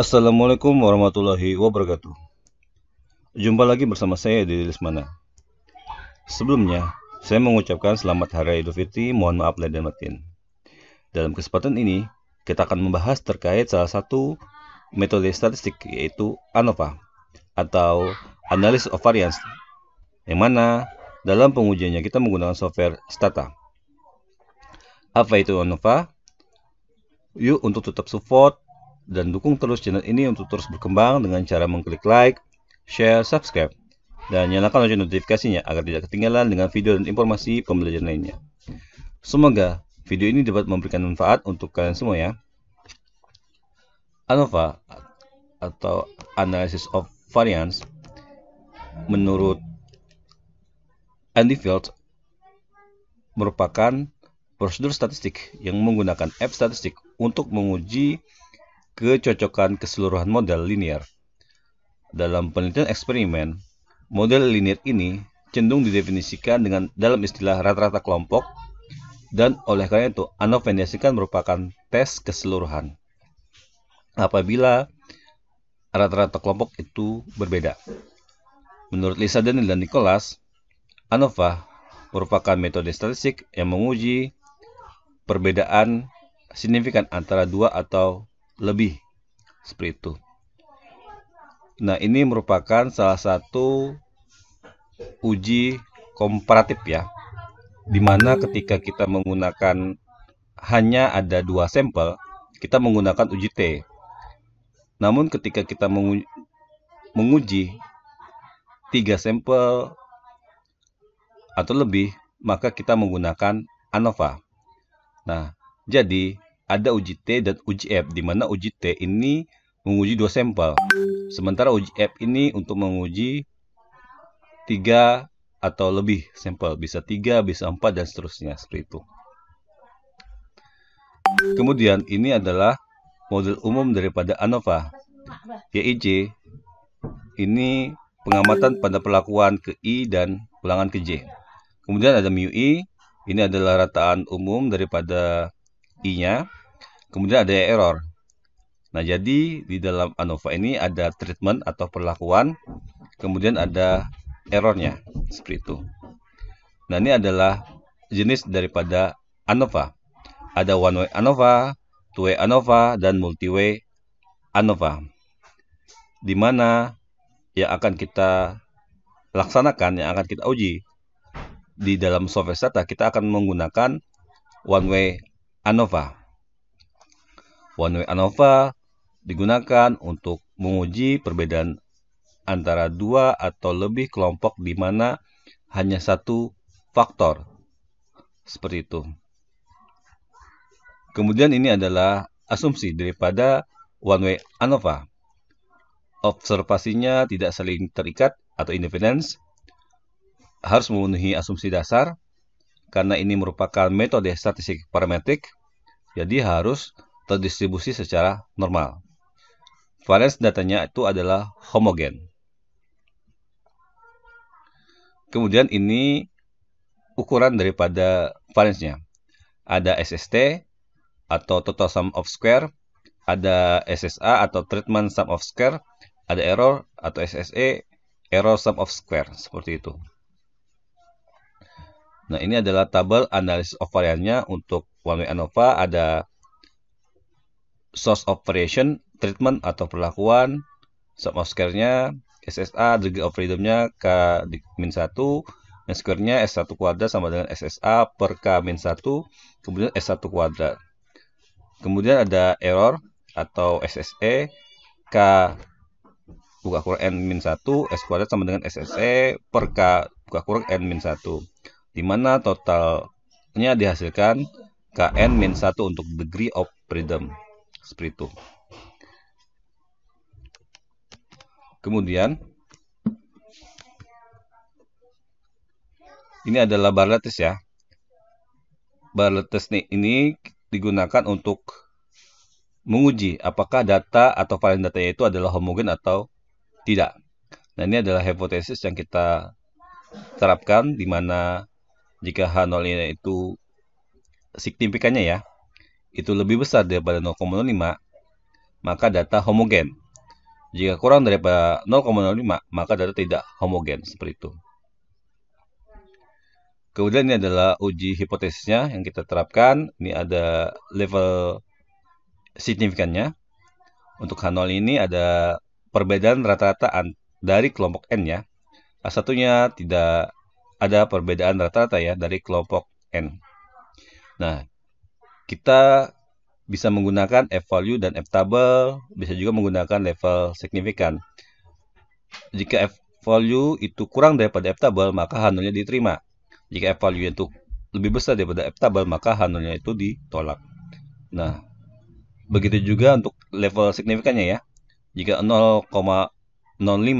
Assalamualaikum warahmatullahi wabarakatuh. Jumpa lagi bersama saya di Lismana. Sebelumnya, saya mengucapkan selamat Hari Raya Idul Fitri, mohon maaf lahir dan batin. Dalam kesempatan ini, kita akan membahas terkait salah satu metode statistik, yaitu ANOVA atau Analysis of Variance, yang mana dalam pengujiannya kita menggunakan software Stata. Apa itu ANOVA? Yuk, untuk tetap support dan dukung terus channel ini untuk terus berkembang dengan cara mengklik like, share, subscribe, dan nyalakan lonceng notifikasinya agar tidak ketinggalan dengan video dan informasi pembelajaran lainnya. Semoga video ini dapat memberikan manfaat untuk kalian semua ya. ANOVA atau Analysis of Variance menurut Andy Field merupakan prosedur statistik yang menggunakan F-statistik untuk menguji kecocokan keseluruhan model linear. Dalam penelitian eksperimen, model linear ini cenderung didefinisikan dalam istilah rata-rata kelompok, dan oleh karena itu ANOVA didefinisikan merupakan tes keseluruhan apabila rata-rata kelompok itu berbeda. Menurut Lisa, Daniel, dan Nicholas, ANOVA merupakan metode statistik yang menguji perbedaan signifikan antara dua atau lebih, seperti itu. Nah, ini merupakan salah satu uji komparatif ya, dimana ketika kita menggunakan hanya ada dua sampel, kita menggunakan uji T. Namun ketika kita menguji 3 sampel atau lebih, maka kita menggunakan ANOVA. Nah, jadi ada uji T dan uji F, di mana uji T ini menguji 2 sampel, sementara uji F ini untuk menguji 3 atau lebih sampel, bisa 3, bisa 4, dan seterusnya, seperti itu. Kemudian ini adalah model umum daripada ANOVA. YIJ ini pengamatan pada perlakuan ke I dan ulangan ke J. Kemudian ada μI, ini adalah rataan umum daripada I-nya. Kemudian ada error. Nah, jadi di dalam ANOVA ini ada treatment atau perlakuan, kemudian ada errornya, seperti itu. Nah, ini adalah jenis daripada ANOVA. Ada one way ANOVA, two way ANOVA, dan multi way ANOVA. Di mana yang akan kita laksanakan, yang akan kita uji di dalam software Stata, kita akan menggunakan one way ANOVA. One way ANOVA digunakan untuk menguji perbedaan antara dua atau lebih kelompok di mana hanya satu faktor, seperti itu. Kemudian ini adalah asumsi daripada one way ANOVA. Observasinya tidak saling terikat atau independence, harus memenuhi asumsi dasar, karena ini merupakan metode statistik parametrik, jadi harus terdistribusi secara normal. Variance datanya itu adalah homogen. Kemudian ini ukuran daripada variance-nya. Ada SST atau total sum of square, ada SSA atau treatment sum of square, ada error atau SSE, error sum of square, seperti itu. Nah, ini adalah tabel analysis of variance-nya untuk one way ANOVA. Ada source of variation, treatment atau perlakuan, sum of square-nya, SSA, degree of freedom-nya K-1, yang square-nya S1 kuadrat sama dengan SSA per K-1, kemudian S1 kuadrat. Kemudian ada error atau SSE, K buka kurang N-1, S kuadrat sama dengan SSE per K buka kurang N-1, di mana totalnya dihasilkan Kn-1 untuk degree of freedom, seperti itu. Kemudian ini adalah bar lattice ya. Bar lattice ini digunakan untuk menguji apakah data atau varian datanya itu adalah homogen atau tidak. Nah, ini adalah hipotesis yang kita terapkan, di mana jika H0 itu signifikannya ya, itu lebih besar daripada 0,05, maka data homogen. Jika kurang daripada 0,05, maka data tidak homogen, seperti itu. Kemudian ini adalah uji hipotesisnya yang kita terapkan. Ini ada level signifikannya. Untuk H0 ini ada perbedaan rata-rata dari kelompok N ya. Satunya tidak ada perbedaan rata-rata ya dari kelompok N. Nah, kita bisa menggunakan F-value dan F-table, bisa juga menggunakan level signifikan. Jika F-value itu kurang daripada F-table, maka H0-nya diterima. Jika F-value itu lebih besar daripada F-table, maka H0-nya itu ditolak. Nah, begitu juga untuk level signifikannya ya. Jika 0,05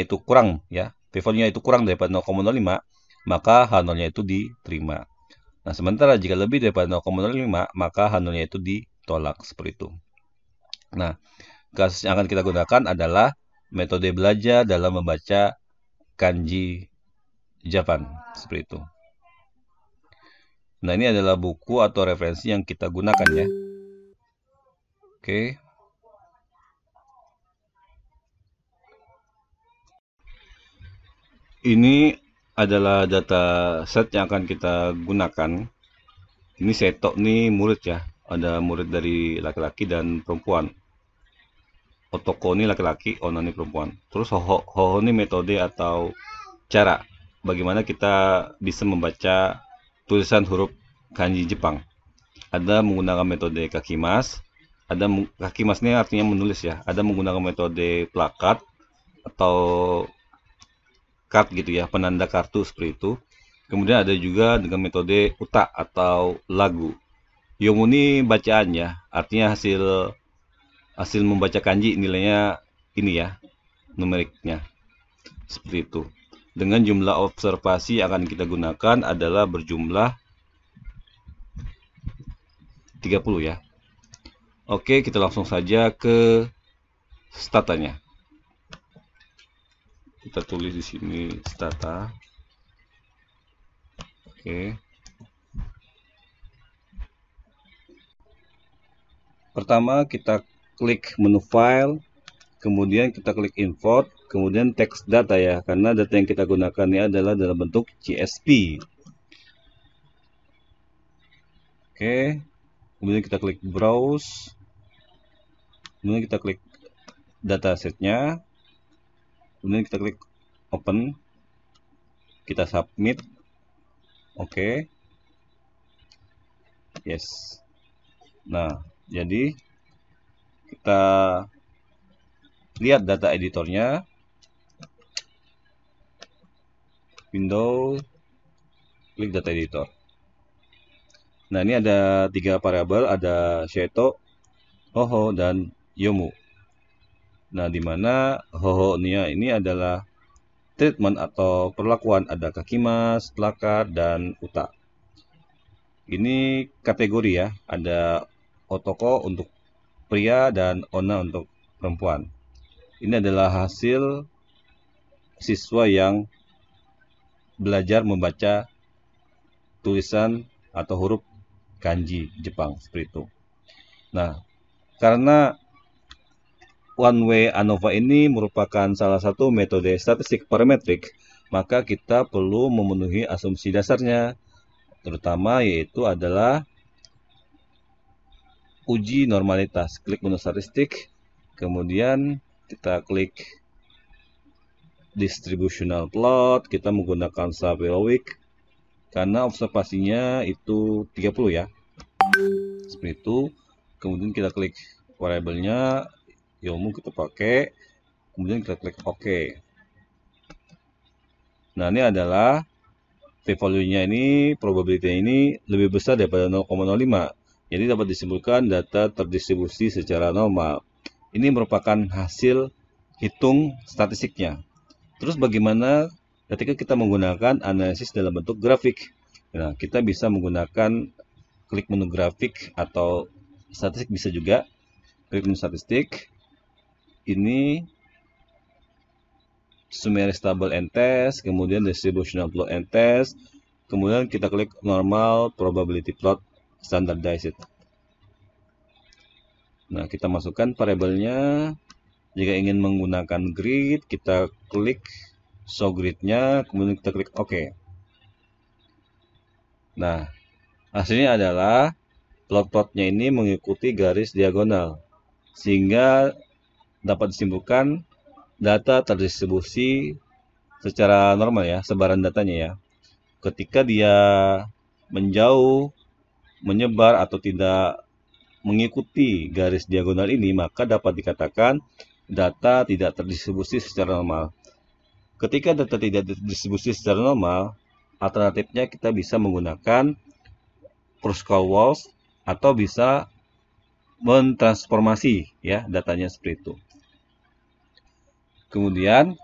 itu kurang ya, P-value-nya itu kurang daripada 0,05, maka H0-nya itu diterima. Nah, sementara jika lebih daripada 0,05, maka H0-nya itu ditolak, seperti itu. Nah, kasus yang akan kita gunakan adalah metode belajar dalam membaca kanji Japan, seperti itu. Nah, ini adalah buku atau referensi yang kita gunakan ya. Oke. Ini adalah data set yang akan kita gunakan. Ini Seto nih murid ya. Ada murid dari laki-laki dan perempuan. Otoko ini laki-laki, Ona ini perempuan. Terus Hoho ini metode atau cara bagaimana kita bisa membaca tulisan huruf kanji Jepang. Ada menggunakan metode kakimas. Kakimas ini artinya menulis ya. Ada menggunakan metode plakat atau card gitu ya, penanda kartu seperti itu. Kemudian ada juga dengan metode uta atau lagu. Yomu ini bacaan ya, artinya hasil membaca kanji nilainya ini ya, numeriknya. Seperti itu. Dengan jumlah observasi yang akan kita gunakan adalah berjumlah 30 ya. Oke, kita langsung saja ke statanya. Kita tulis di sini stata. Oke. Pertama kita klik menu file, kemudian kita klik import, kemudian text data ya, karena data yang kita gunakan ini adalah dalam bentuk CSV. Oke. Kemudian kita klik browse, kemudian kita klik datasetnya. Kemudian kita klik open, kita submit, oke, yes. Nah, jadi kita lihat data editornya, window, klik data editor. Nah, ini ada 3 variabel, ada Seto, Hoho, dan Yomu. Nah, di mana Hoho-nya ini adalah treatment atau perlakuan, ada kakimas, plakat, dan uta. Ini kategori ya, ada Otoko untuk pria dan Ona untuk perempuan. Ini adalah hasil siswa yang belajar membaca tulisan atau huruf kanji Jepang, seperti itu. Nah, karena One Way ANOVA ini merupakan salah satu metode statistik parametrik, maka kita perlu memenuhi asumsi dasarnya, terutama yaitu adalah uji normalitas. Klik menu statistik, kemudian kita klik distributional plot, kita menggunakan Sapir-Whorf, karena observasinya itu 30 ya. Seperti itu. Kemudian kita klik variabelnya, Yomu kita pakai, kemudian kita klik OK. Nah, ini adalah P-value-nya ini, probability ini lebih besar daripada 0,05. Jadi dapat disimpulkan data terdistribusi secara normal. Ini merupakan hasil hitung statistiknya. Terus bagaimana ketika kita menggunakan analisis dalam bentuk grafik? Nah, kita bisa menggunakan klik menu grafik atau statistik bisa juga. Klik menu statistik. Ini summaries table and test, kemudian distributional plot and test, kemudian kita klik normal probability plot standardized. Nah, kita masukkan variabelnya. Jika ingin menggunakan grid, kita klik show grid-nya, kemudian kita klik OK. Nah, hasilnya adalah plot-plotnya ini mengikuti garis diagonal, sehingga dapat disimpulkan data terdistribusi secara normal ya, sebaran datanya ya. Ketika dia menjauh, menyebar atau tidak mengikuti garis diagonal ini, maka dapat dikatakan data tidak terdistribusi secara normal. Ketika data tidak terdistribusi secara normal, alternatifnya kita bisa menggunakan Kruskal-Walsh atau bisa mentransformasi ya datanya seperti itu. Kemudian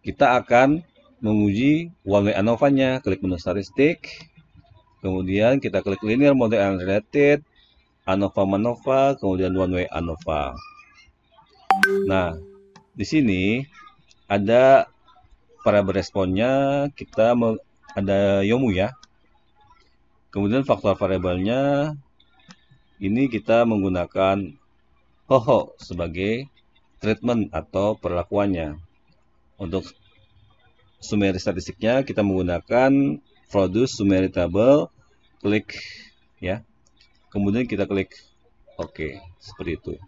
kita akan menguji one way ANOVA-nya. Klik menu statistik, kemudian kita klik linear model unrelated, ANOVA-MANOVA, kemudian one way ANOVA. Nah, di sini ada variabel responnya, kita ada YOMU ya. Kemudian faktor variabelnya ini kita menggunakan HOHO sebagai treatment atau perlakuannya. Untuk summary statistiknya kita menggunakan produce summary table, klik ya. Kemudian kita klik OK, seperti itu.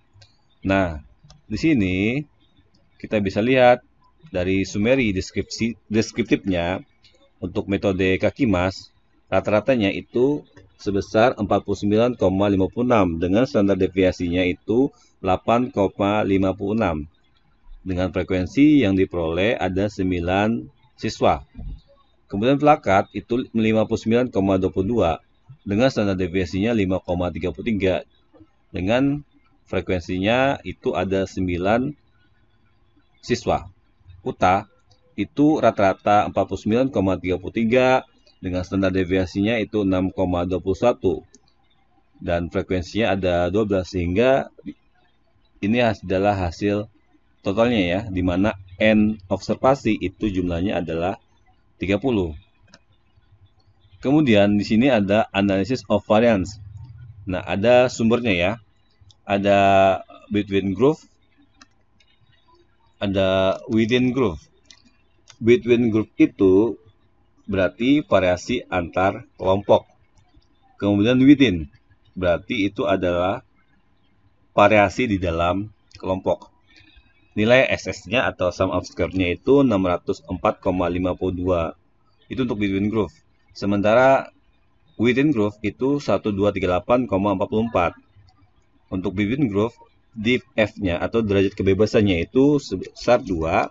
Nah, di sini kita bisa lihat dari summary deskriptifnya untuk metode kaki mas, rata-ratanya itu sebesar 49,56 dengan standar deviasinya itu 8,56. Dengan frekuensi yang diperoleh ada 9 siswa. Kemudian plakat itu 59,22 dengan standar deviasinya 5,33. Dengan frekuensinya itu ada 9 siswa. UTA itu rata-rata 49,33 dengan standar deviasinya itu 6,21 dan frekuensinya ada 12, sehingga ini adalah hasil totalnya ya, di mana N observasi itu jumlahnya adalah 30. Kemudian di sini ada analysis of variance. Nah, ada sumbernya ya. Ada between group, ada within group. Between group itu berarti variasi antar kelompok. Kemudian within berarti itu adalah variasi di dalam kelompok. Nilai SS-nya atau sum of square-nya itu 604,52. Itu untuk between group. Sementara within group itu 1238,44. Untuk between group, div F-nya atau derajat kebebasannya itu sebesar 2.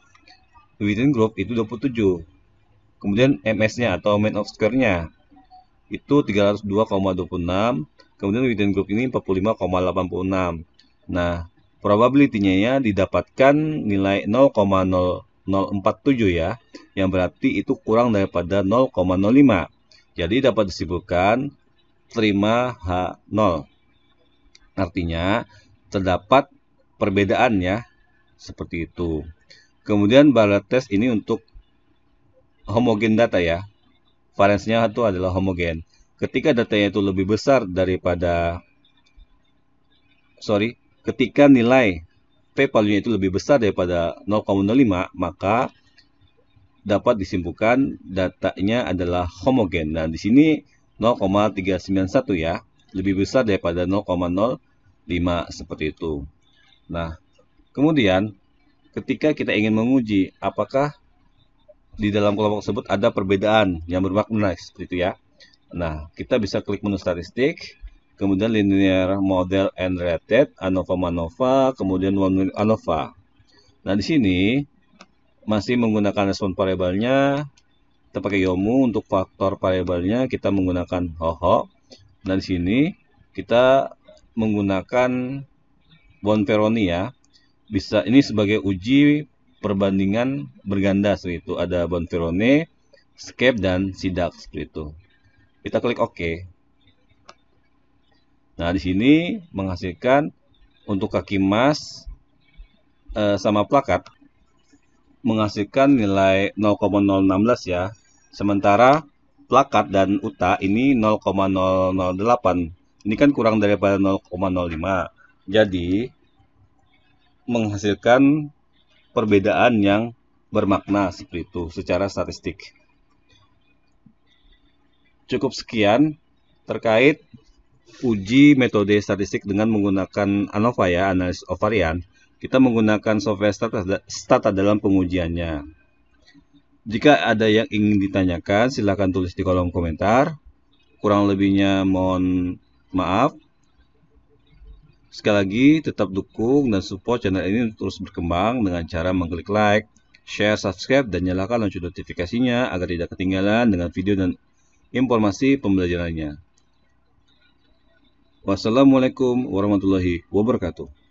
Within group itu 27. Kemudian MS-nya atau mean of square-nya itu 302,26. Kemudian within group ini 45,86. Nah, probability-nya didapatkan nilai 0,0047 ya, yang berarti itu kurang daripada 0,05. Jadi dapat disimpulkan prima H0. Artinya terdapat perbedaan ya, seperti itu. Kemudian Barrel test ini untuk homogen data ya. Variance-nya itu adalah homogen. Ketika datanya itu lebih besar daripada ketika nilai p-value-nya itu lebih besar daripada 0,05, maka dapat disimpulkan datanya adalah homogen. Nah, di sini 0,391 ya, lebih besar daripada 0,05 seperti itu. Nah, kemudian ketika kita ingin menguji apakah di dalam kelompok tersebut ada perbedaan yang bermakna seperti itu ya. Nah, kita bisa klik menu statistik, kemudian linear model and rated, ANOVA-MANOVA, kemudian one way ANOVA. Nah, di sini masih menggunakan respon variabelnya, kita pakai YOMU. Untuk faktor variabelnya kita menggunakan HOHO. Nah, di sini kita menggunakan Bonferroni ya. Bisa ini sebagai uji perbandingan berganda seperti itu. Ada Bonferroni, Scape dan Sidak seperti itu. Kita klik OK. Nah, di sini menghasilkan untuk kaki mas sama plakat menghasilkan nilai 0,016 ya. Sementara plakat dan UTA ini 0,008. Ini kan kurang daripada 0,05. Jadi, menghasilkan perbedaan yang bermakna seperti itu secara statistik. Cukup sekian terkait uji metode statistik dengan menggunakan ANOVA ya, analisis ovarian. Kita menggunakan software Stata dalam pengujiannya. Jika ada yang ingin ditanyakan, silakan tulis di kolom komentar. Kurang lebihnya mohon maaf. Sekali lagi, tetap dukung dan support channel ini untuk terus berkembang dengan cara mengklik like, share, subscribe, dan nyalakan lonceng notifikasinya agar tidak ketinggalan dengan video dan informasi pembelajarannya. Wassalamualaikum warahmatullahi wabarakatuh.